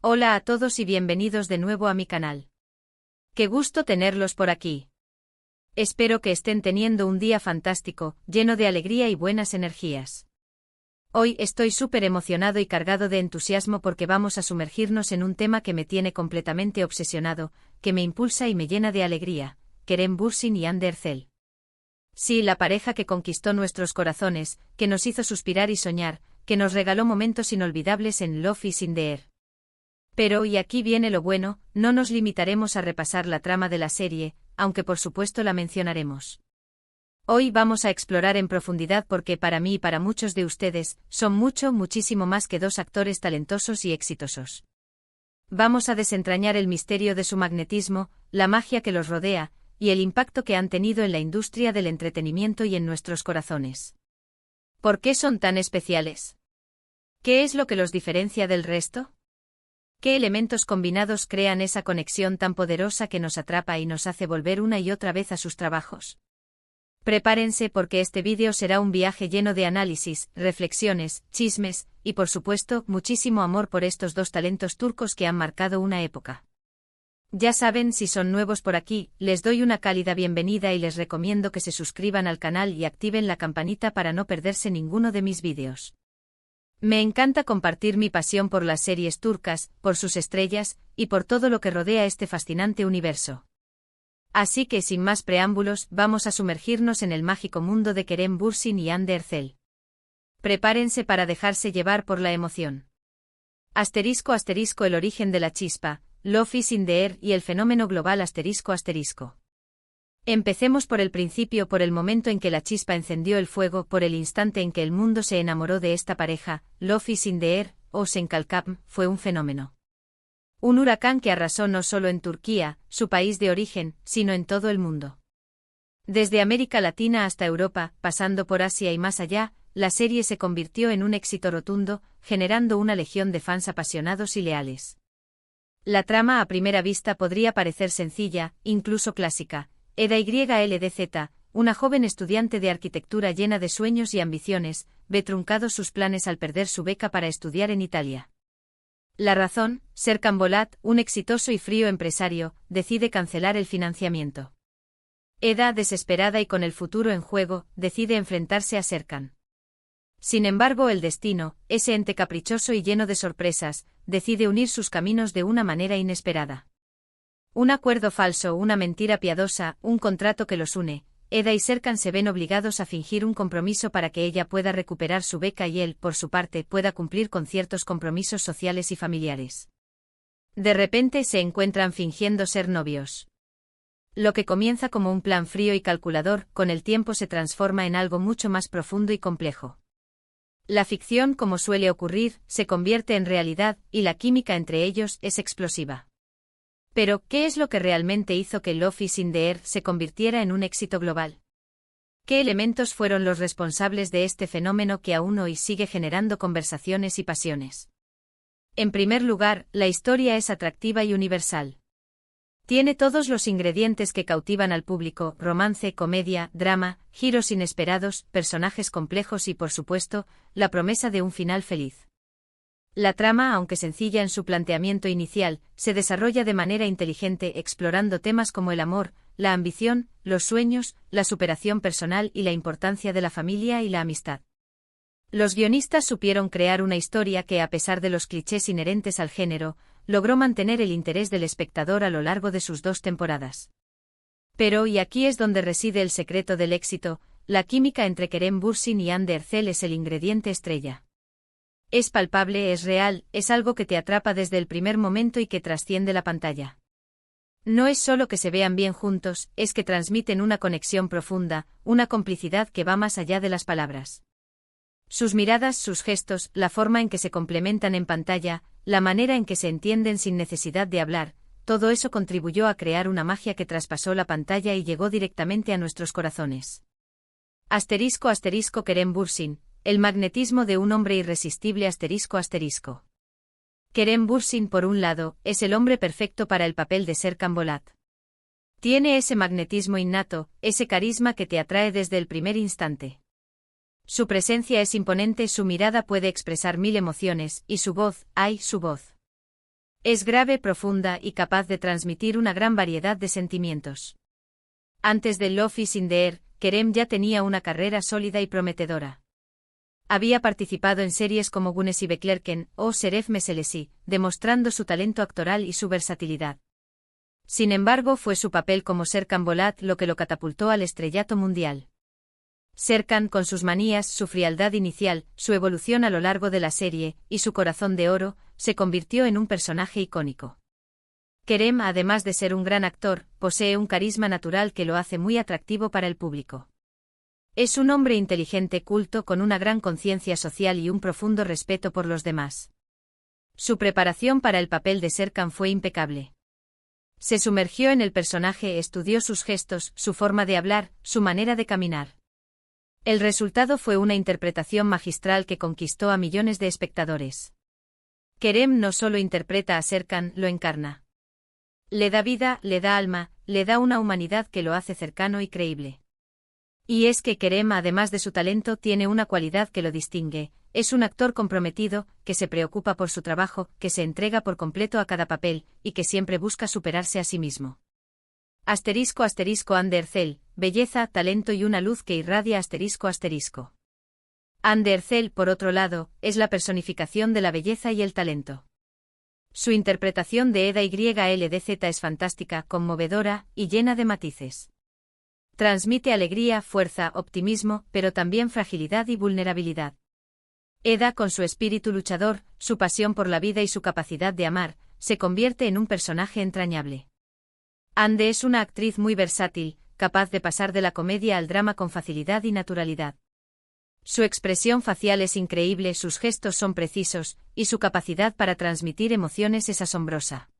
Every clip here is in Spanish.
Hola a todos y bienvenidos de nuevo a mi canal. Qué gusto tenerlos por aquí. Espero que estén teniendo un día fantástico, lleno de alegría y buenas energías. Hoy estoy súper emocionado y cargado de entusiasmo porque vamos a sumergirnos en un tema que me tiene completamente obsesionado, que me impulsa y me llena de alegría, Kerem Bürsin y Hande Erçel. Sí, la pareja que conquistó nuestros corazones, que nos hizo suspirar y soñar, que nos regaló momentos inolvidables en Love is in the Air. Pero, y aquí viene lo bueno, no nos limitaremos a repasar la trama de la serie, aunque por supuesto la mencionaremos. Hoy vamos a explorar en profundidad porque para mí y para muchos de ustedes, son muchísimo más que dos actores talentosos y exitosos. Vamos a desentrañar el misterio de su magnetismo, la magia que los rodea, y el impacto que han tenido en la industria del entretenimiento y en nuestros corazones. ¿Por qué son tan especiales? ¿Qué es lo que los diferencia del resto? ¿Qué elementos combinados crean esa conexión tan poderosa que nos atrapa y nos hace volver una y otra vez a sus trabajos? Prepárense porque este vídeo será un viaje lleno de análisis, reflexiones, chismes, y por supuesto, muchísimo amor por estos dos talentos turcos que han marcado una época. Ya saben, si son nuevos por aquí, les doy una cálida bienvenida y les recomiendo que se suscriban al canal y activen la campanita para no perderse ninguno de mis vídeos. Me encanta compartir mi pasión por las series turcas, por sus estrellas, y por todo lo que rodea este fascinante universo. Así que sin más preámbulos, vamos a sumergirnos en el mágico mundo de Kerem Bürsin y Hande Erçel. Prepárense para dejarse llevar por la emoción. *** El origen de la chispa, Love is in the Air y el fenómeno global ***. Empecemos por el principio, por el momento en que la chispa encendió el fuego, por el instante en que el mundo se enamoró de esta pareja. Love is in the Air, o Senkalkam, fue un fenómeno. Un huracán que arrasó no solo en Turquía, su país de origen, sino en todo el mundo. Desde América Latina hasta Europa, pasando por Asia y más allá, la serie se convirtió en un éxito rotundo, generando una legión de fans apasionados y leales. La trama a primera vista podría parecer sencilla, incluso clásica. Eda YLDZ, una joven estudiante de arquitectura llena de sueños y ambiciones, ve truncados sus planes al perder su beca para estudiar en Italia. La razón, Serkan Bolat, un exitoso y frío empresario, decide cancelar el financiamiento. Eda, desesperada y con el futuro en juego, decide enfrentarse a Serkan. Sin embargo, el destino, ese ente caprichoso y lleno de sorpresas, decide unir sus caminos de una manera inesperada. Un acuerdo falso, una mentira piadosa, un contrato que los une. Eda y Serkan se ven obligados a fingir un compromiso para que ella pueda recuperar su beca y él, por su parte, pueda cumplir con ciertos compromisos sociales y familiares. De repente se encuentran fingiendo ser novios. Lo que comienza como un plan frío y calculador, con el tiempo se transforma en algo mucho más profundo y complejo. La ficción, como suele ocurrir, se convierte en realidad, y la química entre ellos es explosiva. Pero, ¿qué es lo que realmente hizo que Love is in the Air se convirtiera en un éxito global? ¿Qué elementos fueron los responsables de este fenómeno que aún hoy sigue generando conversaciones y pasiones? En primer lugar, la historia es atractiva y universal. Tiene todos los ingredientes que cautivan al público: romance, comedia, drama, giros inesperados, personajes complejos y, por supuesto, la promesa de un final feliz. La trama, aunque sencilla en su planteamiento inicial, se desarrolla de manera inteligente explorando temas como el amor, la ambición, los sueños, la superación personal y la importancia de la familia y la amistad. Los guionistas supieron crear una historia que, a pesar de los clichés inherentes al género, logró mantener el interés del espectador a lo largo de sus 2 temporadas. Pero, y aquí es donde reside el secreto del éxito, la química entre Kerem Bürsin y Hande Erçel es el ingrediente estrella. Es palpable, es real, es algo que te atrapa desde el primer momento y que trasciende la pantalla. No es solo que se vean bien juntos, es que transmiten una conexión profunda, una complicidad que va más allá de las palabras. Sus miradas, sus gestos, la forma en que se complementan en pantalla, la manera en que se entienden sin necesidad de hablar, todo eso contribuyó a crear una magia que traspasó la pantalla y llegó directamente a nuestros corazones. *** Kerem Bürsin. El magnetismo de un hombre irresistible ***. Kerem Bürsin, por un lado, es el hombre perfecto para el papel de Serkan Bolat. Tiene ese magnetismo innato, ese carisma que te atrae desde el primer instante. Su presencia es imponente, su mirada puede expresar 1000 emociones, y su voz, ¡ay, su voz! Es grave, profunda y capaz de transmitir una gran variedad de sentimientos. Antes de Love is in the Air, Kerem ya tenía una carrera sólida y prometedora. Había participado en series como Gunes y Beklerken o Şeref Meselesi, demostrando su talento actoral y su versatilidad. Sin embargo, fue su papel como Serkan Bolat lo que lo catapultó al estrellato mundial. Serkan, con sus manías, su frialdad inicial, su evolución a lo largo de la serie, y su corazón de oro, se convirtió en un personaje icónico. Kerem, además de ser un gran actor, posee un carisma natural que lo hace muy atractivo para el público. Es un hombre inteligente, culto, con una gran conciencia social y un profundo respeto por los demás. Su preparación para el papel de Serkan fue impecable. Se sumergió en el personaje, estudió sus gestos, su forma de hablar, su manera de caminar. El resultado fue una interpretación magistral que conquistó a millones de espectadores. Kerem no solo interpreta a Serkan, lo encarna. Le da vida, le da alma, le da una humanidad que lo hace cercano y creíble. Y es que Kerem, además de su talento, tiene una cualidad que lo distingue: es un actor comprometido, que se preocupa por su trabajo, que se entrega por completo a cada papel, y que siempre busca superarse a sí mismo. **Ande Erçel, belleza, talento y una luz que irradia ***. Hande Erçel, por otro lado, es la personificación de la belleza y el talento. Su interpretación de Eda YLDZ es fantástica, conmovedora, y llena de matices. Transmite alegría, fuerza, optimismo, pero también fragilidad y vulnerabilidad. Eda, con su espíritu luchador, su pasión por la vida y su capacidad de amar, se convierte en un personaje entrañable. Hande es una actriz muy versátil, capaz de pasar de la comedia al drama con facilidad y naturalidad. Su expresión facial es increíble, sus gestos son precisos, y su capacidad para transmitir emociones es asombrosa.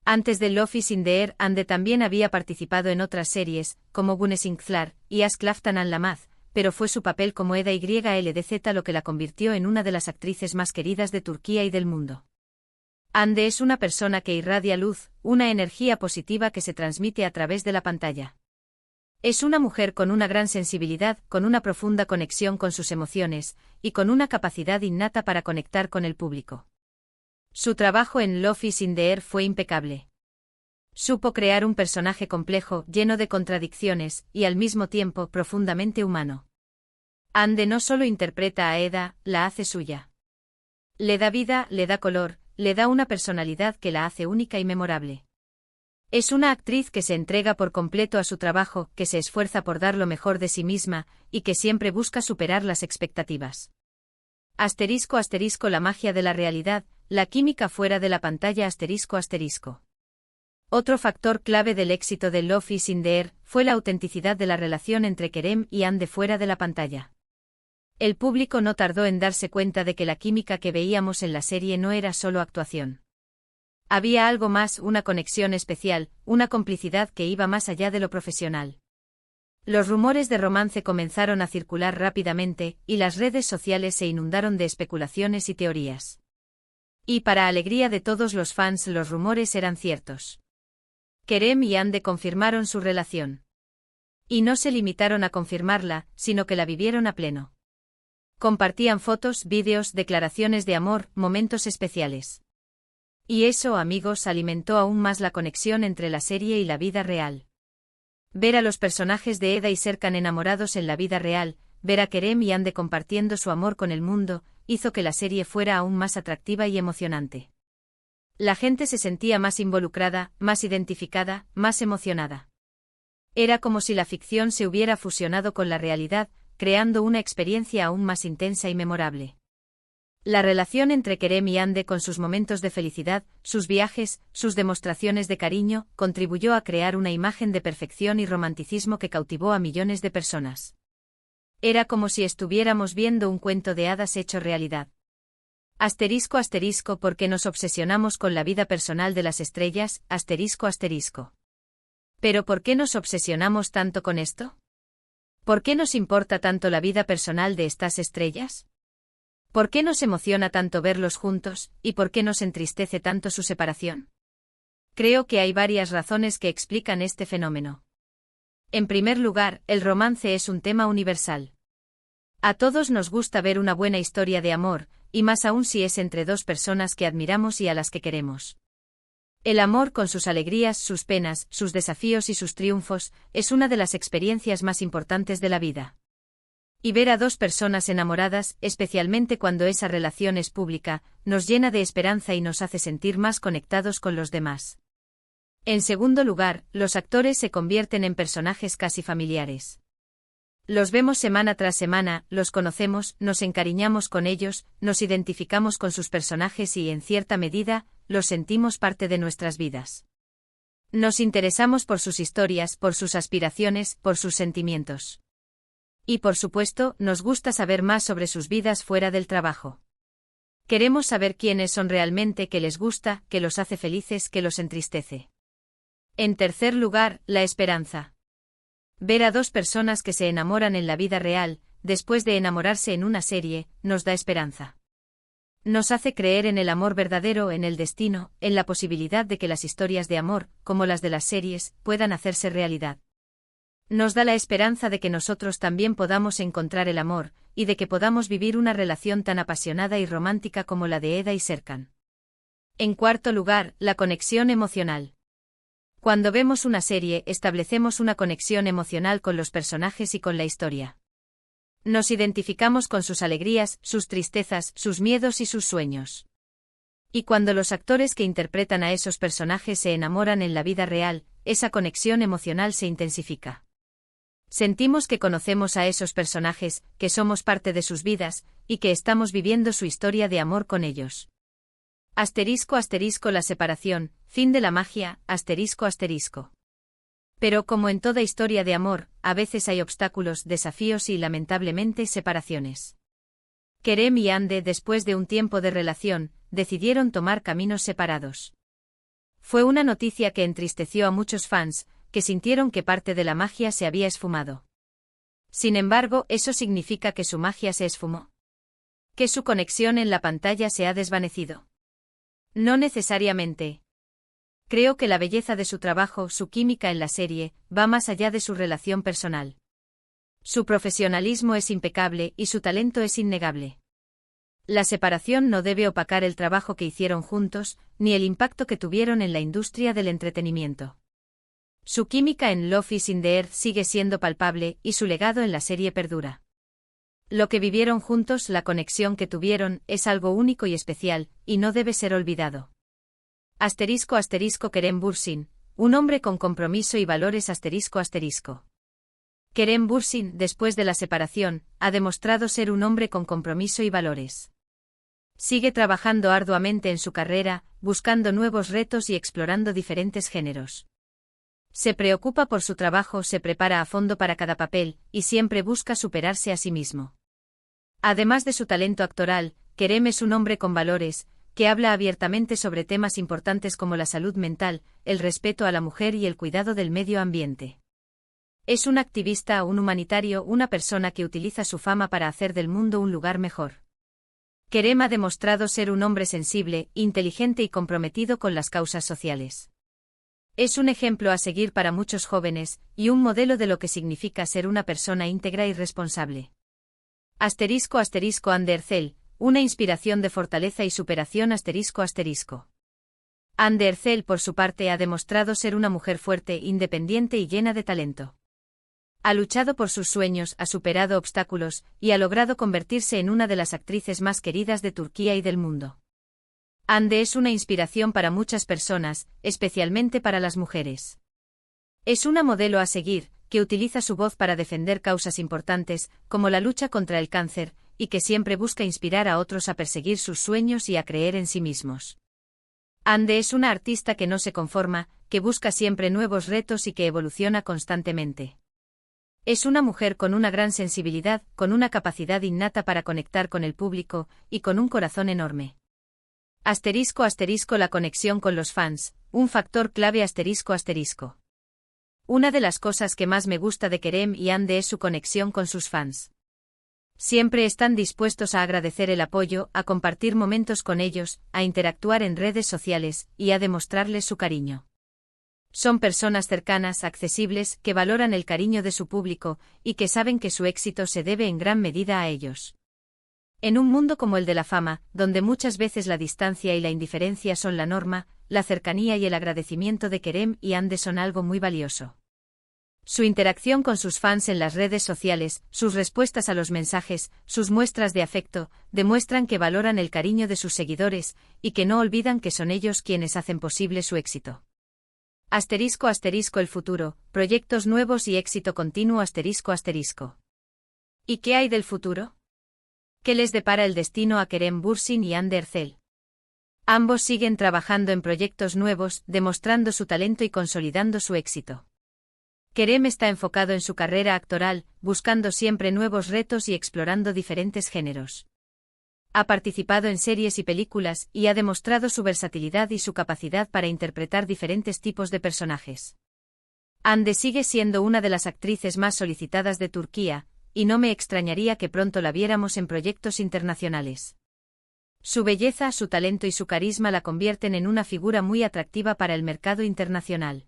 Antes de Love is in the Air, Hande también había participado en otras series, como Güneş Inkler y Aşk Laftan Anlamaz, pero fue su papel como Eda YLDZ lo que la convirtió en una de las actrices más queridas de Turquía y del mundo. Hande es una persona que irradia luz, una energía positiva que se transmite a través de la pantalla. Es una mujer con una gran sensibilidad, con una profunda conexión con sus emociones, y con una capacidad innata para conectar con el público. Su trabajo en Love is in the Air fue impecable. Supo crear un personaje complejo, lleno de contradicciones, y al mismo tiempo profundamente humano. Hande no solo interpreta a Eda, la hace suya. Le da vida, le da color, le da una personalidad que la hace única y memorable. Es una actriz que se entrega por completo a su trabajo, que se esfuerza por dar lo mejor de sí misma, y que siempre busca superar las expectativas. ***, la magia de la realidad, la química fuera de la pantalla ***. Otro factor clave del éxito de Love is in the Air fue la autenticidad de la relación entre Kerem y Hande fuera de la pantalla. El público no tardó en darse cuenta de que la química que veíamos en la serie no era solo actuación. Había algo más, una conexión especial, una complicidad que iba más allá de lo profesional. Los rumores de romance comenzaron a circular rápidamente, y las redes sociales se inundaron de especulaciones y teorías. Y para alegría de todos los fans, los rumores eran ciertos. Kerem y Hande confirmaron su relación. Y no se limitaron a confirmarla, sino que la vivieron a pleno. Compartían fotos, vídeos, declaraciones de amor, momentos especiales. Y eso, amigos, alimentó aún más la conexión entre la serie y la vida real. Ver a los personajes de Eda y Serkan enamorados en la vida real, ver a Kerem y Hande compartiendo su amor con el mundo, hizo que la serie fuera aún más atractiva y emocionante. La gente se sentía más involucrada, más identificada, más emocionada. Era como si la ficción se hubiera fusionado con la realidad, creando una experiencia aún más intensa y memorable. La relación entre Kerem y Hande, con sus momentos de felicidad, sus viajes, sus demostraciones de cariño, contribuyó a crear una imagen de perfección y romanticismo que cautivó a millones de personas. Era como si estuviéramos viendo un cuento de hadas hecho realidad. ***, ¿por qué nos obsesionamos con la vida personal de las estrellas? ***. ¿Pero por qué nos obsesionamos tanto con esto? ¿Por qué nos importa tanto la vida personal de estas estrellas? ¿Por qué nos emociona tanto verlos juntos, y por qué nos entristece tanto su separación? Creo que hay varias razones que explican este fenómeno. En primer lugar, el romance es un tema universal. A todos nos gusta ver una buena historia de amor, y más aún si es entre dos personas que admiramos y a las que queremos. El amor, con sus alegrías, sus penas, sus desafíos y sus triunfos, es una de las experiencias más importantes de la vida. Y ver a dos personas enamoradas, especialmente cuando esa relación es pública, nos llena de esperanza y nos hace sentir más conectados con los demás. En segundo lugar, los actores se convierten en personajes casi familiares. Los vemos semana tras semana, los conocemos, nos encariñamos con ellos, nos identificamos con sus personajes y, en cierta medida, los sentimos parte de nuestras vidas. Nos interesamos por sus historias, por sus aspiraciones, por sus sentimientos. Y, por supuesto, nos gusta saber más sobre sus vidas fuera del trabajo. Queremos saber quiénes son realmente, qué les gusta, qué los hace felices, qué los entristece. En tercer lugar, la esperanza. Ver a dos personas que se enamoran en la vida real, después de enamorarse en una serie, nos da esperanza. Nos hace creer en el amor verdadero, en el destino, en la posibilidad de que las historias de amor, como las de las series, puedan hacerse realidad. Nos da la esperanza de que nosotros también podamos encontrar el amor, y de que podamos vivir una relación tan apasionada y romántica como la de Eda y Serkan. En cuarto lugar, la conexión emocional. Cuando vemos una serie, establecemos una conexión emocional con los personajes y con la historia. Nos identificamos con sus alegrías, sus tristezas, sus miedos y sus sueños. Y cuando los actores que interpretan a esos personajes se enamoran en la vida real, esa conexión emocional se intensifica. Sentimos que conocemos a esos personajes, que somos parte de sus vidas, y que estamos viviendo su historia de amor con ellos. Asterisco asterisco la separación, fin de la magia, asterisco asterisco. Pero como en toda historia de amor, a veces hay obstáculos, desafíos y lamentablemente separaciones. Kerem y Hande, después de un tiempo de relación, decidieron tomar caminos separados. Fue una noticia que entristeció a muchos fans, que sintieron que parte de la magia se había esfumado. Sin embargo, ¿eso significa que su magia se esfumó? ¿Que su conexión en la pantalla se ha desvanecido? No necesariamente. Creo que la belleza de su trabajo, su química en la serie, va más allá de su relación personal. Su profesionalismo es impecable y su talento es innegable. La separación no debe opacar el trabajo que hicieron juntos, ni el impacto que tuvieron en la industria del entretenimiento. Su química en Love is in the Air sigue siendo palpable y su legado en la serie perdura. Lo que vivieron juntos, la conexión que tuvieron, es algo único y especial, y no debe ser olvidado. Asterisco asterisco Kerem Bürsin, un hombre con compromiso y valores asterisco asterisco. Kerem Bürsin, después de la separación, ha demostrado ser un hombre con compromiso y valores. Sigue trabajando arduamente en su carrera, buscando nuevos retos y explorando diferentes géneros. Se preocupa por su trabajo, se prepara a fondo para cada papel, y siempre busca superarse a sí mismo. Además de su talento actoral, Kerem es un hombre con valores, que habla abiertamente sobre temas importantes como la salud mental, el respeto a la mujer y el cuidado del medio ambiente. Es un activista, un humanitario, una persona que utiliza su fama para hacer del mundo un lugar mejor. Kerem ha demostrado ser un hombre sensible, inteligente y comprometido con las causas sociales. Es un ejemplo a seguir para muchos jóvenes, y un modelo de lo que significa ser una persona íntegra y responsable. Asterisco asterisco Hande Erçel, una inspiración de fortaleza y superación asterisco asterisco. Hande Erçel, por su parte, ha demostrado ser una mujer fuerte, independiente y llena de talento. Ha luchado por sus sueños, ha superado obstáculos, y ha logrado convertirse en una de las actrices más queridas de Turquía y del mundo. Hande es una inspiración para muchas personas, especialmente para las mujeres. Es una modelo a seguir, que utiliza su voz para defender causas importantes, como la lucha contra el cáncer, y que siempre busca inspirar a otros a perseguir sus sueños y a creer en sí mismos. Hande es una artista que no se conforma, que busca siempre nuevos retos y que evoluciona constantemente. Es una mujer con una gran sensibilidad, con una capacidad innata para conectar con el público, y con un corazón enorme. Asterisco asterisco la conexión con los fans, un factor clave asterisco asterisco. Una de las cosas que más me gusta de Kerem y Hande es su conexión con sus fans. Siempre están dispuestos a agradecer el apoyo, a compartir momentos con ellos, a interactuar en redes sociales, y a demostrarles su cariño. Son personas cercanas, accesibles, que valoran el cariño de su público, y que saben que su éxito se debe en gran medida a ellos. En un mundo como el de la fama, donde muchas veces la distancia y la indiferencia son la norma, la cercanía y el agradecimiento de Kerem y Ande son algo muy valioso. Su interacción con sus fans en las redes sociales, sus respuestas a los mensajes, sus muestras de afecto, demuestran que valoran el cariño de sus seguidores y que no olvidan que son ellos quienes hacen posible su éxito. *** El futuro, proyectos nuevos y éxito continuo. ***. ¿Y qué hay del futuro? ¿Qué les depara el destino a Kerem Bürsin y Hande Erçel? Ambos siguen trabajando en proyectos nuevos, demostrando su talento y consolidando su éxito. Kerem está enfocado en su carrera actoral, buscando siempre nuevos retos y explorando diferentes géneros. Ha participado en series y películas y ha demostrado su versatilidad y su capacidad para interpretar diferentes tipos de personajes. Hande sigue siendo una de las actrices más solicitadas de Turquía, y no me extrañaría que pronto la viéramos en proyectos internacionales. Su belleza, su talento y su carisma la convierten en una figura muy atractiva para el mercado internacional.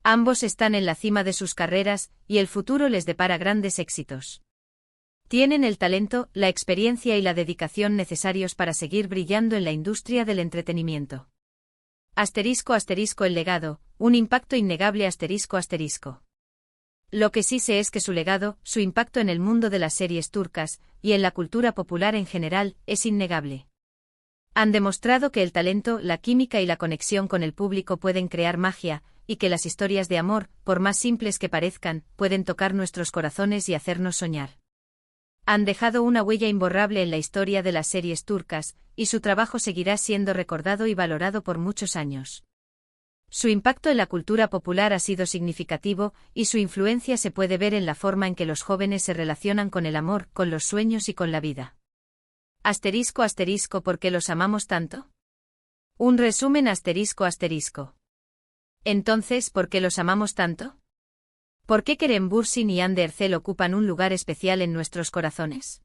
Ambos están en la cima de sus carreras, y el futuro les depara grandes éxitos. Tienen el talento, la experiencia y la dedicación necesarios para seguir brillando en la industria del entretenimiento. *** El legado, un impacto innegable. ***. Lo que sí sé es que su legado, su impacto en el mundo de las series turcas, y en la cultura popular en general, es innegable. Han demostrado que el talento, la química y la conexión con el público pueden crear magia, y que las historias de amor, por más simples que parezcan, pueden tocar nuestros corazones y hacernos soñar. Han dejado una huella imborrable en la historia de las series turcas, y su trabajo seguirá siendo recordado y valorado por muchos años. Su impacto en la cultura popular ha sido significativo, y su influencia se puede ver en la forma en que los jóvenes se relacionan con el amor, con los sueños y con la vida. *** ¿Por qué los amamos tanto? Un resumen. ***. Entonces, ¿por qué los amamos tanto? ¿Por qué Kerem Bürsin y Hande Erçel ocupan un lugar especial en nuestros corazones?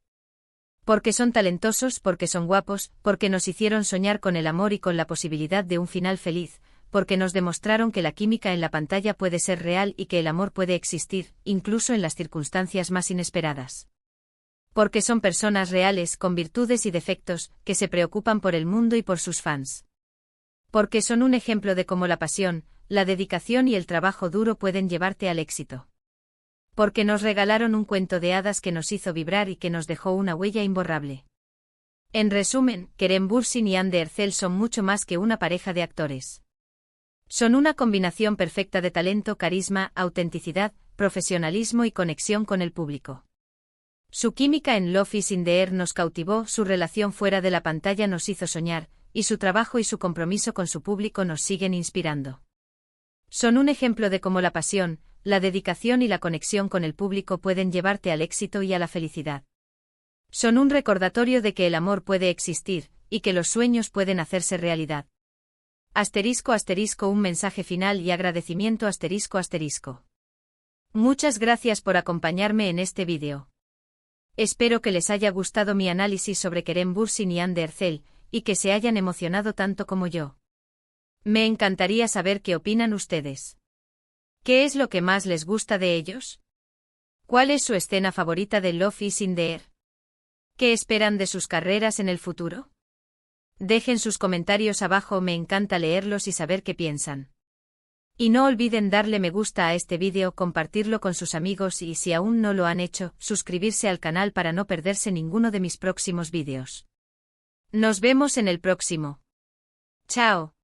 Porque son talentosos, porque son guapos, porque nos hicieron soñar con el amor y con la posibilidad de un final feliz, porque nos demostraron que la química en la pantalla puede ser real y que el amor puede existir, incluso en las circunstancias más inesperadas. Porque son personas reales, con virtudes y defectos, que se preocupan por el mundo y por sus fans. Porque son un ejemplo de cómo la pasión, la dedicación y el trabajo duro pueden llevarte al éxito. Porque nos regalaron un cuento de hadas que nos hizo vibrar y que nos dejó una huella imborrable. En resumen, Kerem Bürsin y Hande Erçel son mucho más que una pareja de actores. Son una combinación perfecta de talento, carisma, autenticidad, profesionalismo y conexión con el público. Su química en Love is in the Air nos cautivó, su relación fuera de la pantalla nos hizo soñar, y su trabajo y su compromiso con su público nos siguen inspirando. Son un ejemplo de cómo la pasión, la dedicación y la conexión con el público pueden llevarte al éxito y a la felicidad. Son un recordatorio de que el amor puede existir, y que los sueños pueden hacerse realidad. ***, un mensaje final y agradecimiento. ***. Muchas gracias por acompañarme en este vídeo. Espero que les haya gustado mi análisis sobre Kerem Bürsin y Hande Erçel, y que se hayan emocionado tanto como yo. Me encantaría saber qué opinan ustedes. ¿Qué es lo que más les gusta de ellos? ¿Cuál es su escena favorita de Love is in the Air? ¿Qué esperan de sus carreras en el futuro? Dejen sus comentarios abajo, me encanta leerlos y saber qué piensan. Y no olviden darle me gusta a este vídeo, compartirlo con sus amigos y si aún no lo han hecho, suscribirse al canal para no perderse ninguno de mis próximos vídeos. Nos vemos en el próximo. Chao.